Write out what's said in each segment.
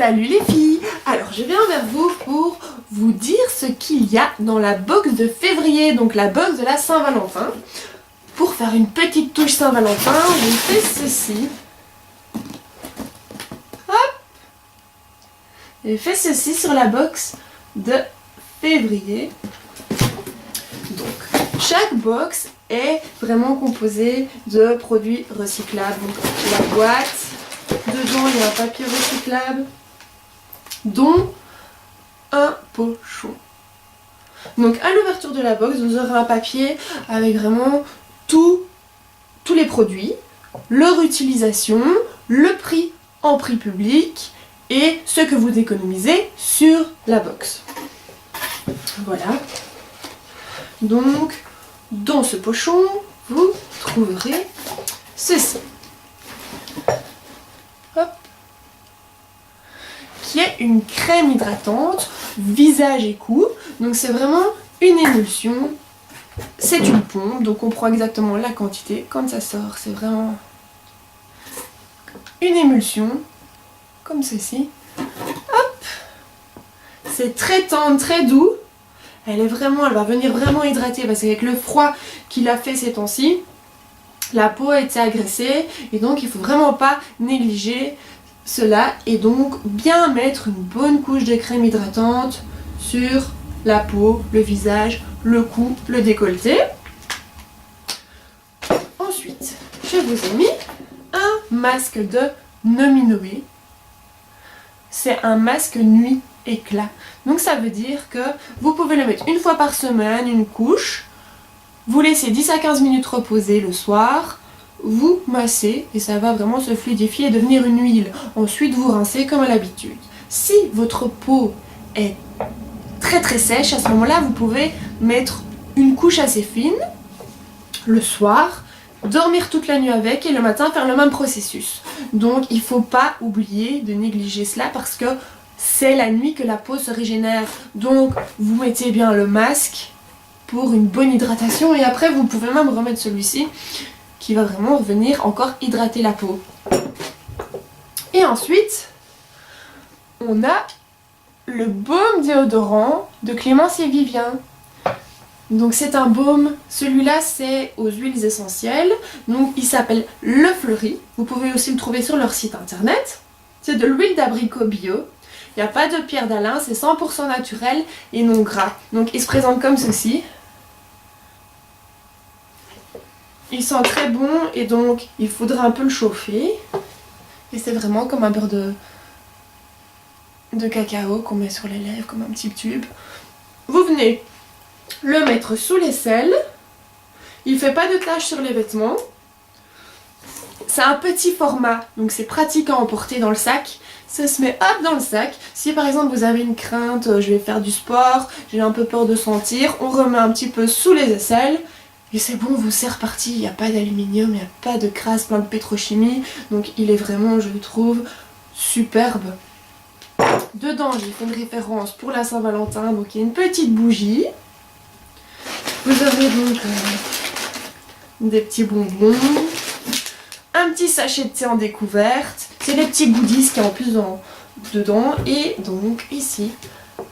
Salut les filles! Alors je viens vers vous pour vous dire ce qu'il y a dans la box de février, donc la box de la Saint-Valentin. Pour faire une petite touche Saint-Valentin, j'ai fait ceci. Hop! J'ai fait ceci sur la box de février. Donc chaque box est vraiment composée de produits recyclables. Donc la boîte, dedans il y a un papier recyclable, dont un pochon. Donc à l'ouverture de la box, vous aurez un papier avec vraiment tous les produits, leur utilisation, le prix en prix public et ce que vous économisez sur la box. Voilà. Donc dans ce pochon, vous trouverez ceci. Hop. Qui est une crème hydratante visage et cou. Donc c'est vraiment une émulsion. C'est une pompe, donc on prend exactement la quantité. Quand ça sort, c'est vraiment une émulsion comme ceci. Hop. C'est très tendre, très doux. Elle va venir vraiment hydrater parce qu'avec le froid qu'il a fait ces temps-ci, la peau a été agressée et donc il faut vraiment pas négliger cela et donc bien mettre une bonne couche de crème hydratante sur la peau, le visage, le cou, le décolleté. Ensuite, je vous ai mis un masque de Nominoé. C'est un masque nuit éclat. Donc ça veut dire que vous pouvez le mettre une fois par semaine, une couche. Vous laissez 10 à 15 minutes reposer le soir. Vous massez et ça va vraiment se fluidifier et devenir une huile. Ensuite, vous rincez comme à l'habitude. Si votre peau est très très sèche, à ce moment-là, vous pouvez mettre une couche assez fine le soir, dormir toute la nuit avec et le matin faire le même processus. Donc, il ne faut pas oublier de négliger cela parce que c'est la nuit que la peau se régénère. Donc, vous mettez bien le masque pour une bonne hydratation et après, vous pouvez même remettre celui-ci qui va vraiment venir encore hydrater la peau. Et ensuite, on a le baume déodorant de Clémence et Vivien. Donc c'est un baume, celui-là c'est aux huiles essentielles, donc il s'appelle Le Fleuri. Vous pouvez aussi le trouver sur leur site internet. C'est de l'huile d'abricot bio. Il n'y a pas de pierre d'Alain, c'est 100% naturel et non gras. Donc il se présente comme ceci. Il sent très bon et donc il faudra un peu le chauffer. Et c'est vraiment comme un beurre de cacao qu'on met sur les lèvres, comme un petit tube. Vous venez le mettre sous l'aisselle. Il ne fait pas de taches sur les vêtements. C'est un petit format, donc c'est pratique à emporter dans le sac. Ça se met hop dans le sac. Si par exemple vous avez une crainte, je vais faire du sport, j'ai un peu peur de sentir, on remet un petit peu sous les aisselles. Et c'est bon, vous c'est reparti, il n'y a pas d'aluminium, il n'y a pas de crasse, plein de pétrochimie. Donc il est vraiment, je le trouve, superbe. Dedans, j'ai fait une référence pour la Saint-Valentin, donc il y a une petite bougie. Vous aurez donc des petits bonbons, un petit sachet de thé en découverte. C'est les petits goodies qui est en plus dedans. Et donc ici,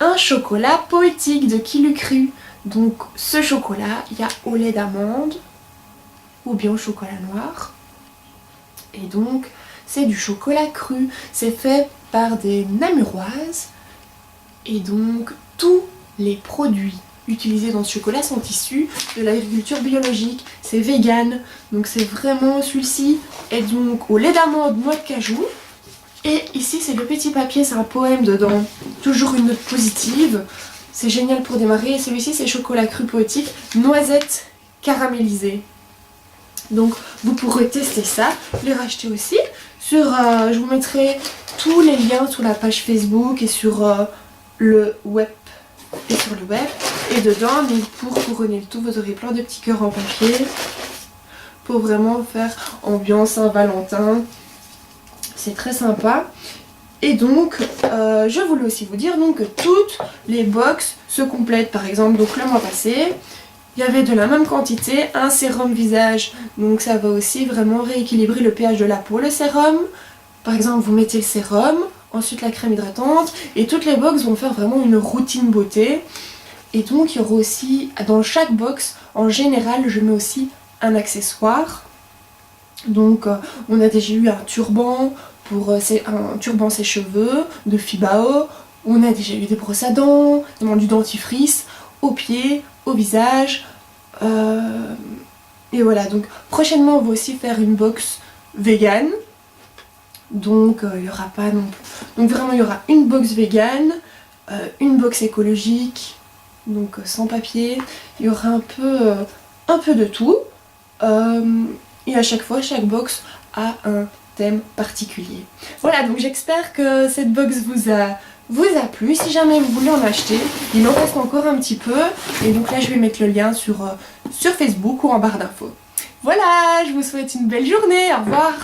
un chocolat poétique de Qui l'eût cru. Donc ce chocolat, il y a au lait d'amande ou bien au chocolat noir. Et donc c'est du chocolat cru. C'est fait par des Namuroises. Et donc tous les produits utilisés dans ce chocolat sont issus de l'agriculture biologique. C'est vegan. Donc c'est vraiment celui-ci est donc au lait d'amande, noix de cajou. Et ici c'est le petit papier, c'est un poème dedans. Toujours une note positive. C'est génial pour démarrer. Et celui-ci, c'est chocolat cru poétique, noisette caramélisée. Donc, vous pourrez tester ça, les racheter aussi. Je vous mettrai tous les liens sur la page Facebook et sur le web. Et dedans, donc, pour couronner le tout, vous aurez plein de petits cœurs en papier. Pour vraiment faire ambiance Saint-Valentin. C'est très sympa. Et donc, je voulais aussi vous dire donc, que toutes les box se complètent. Par exemple, donc le mois passé, il y avait de la même quantité un sérum visage. Donc ça va aussi vraiment rééquilibrer le pH de la peau. Le sérum, par exemple, vous mettez le sérum, ensuite la crème hydratante, et toutes les box vont faire vraiment une routine beauté. Et donc il y aura aussi, dans chaque box, en général, je mets aussi un accessoire. Donc on a déjà eu un turban pour un turban sèche-cheveux de Fibao. On a déjà eu des brosses à dents, du dentifrice, aux pieds, au visage. Et voilà, donc prochainement on va aussi faire une box vegan. Donc il n'y aura pas non plus. Donc vraiment il y aura une box vegan, une box écologique, donc sans papier. Il y aura un peu de tout. Et à chaque fois, chaque box a un thème particulier. Voilà, donc j'espère que cette box vous a plu. Si jamais vous voulez en acheter, il en reste encore un petit peu. Et donc là, je vais mettre le lien sur Facebook ou en barre d'infos. Voilà, je vous souhaite une belle journée. Au revoir.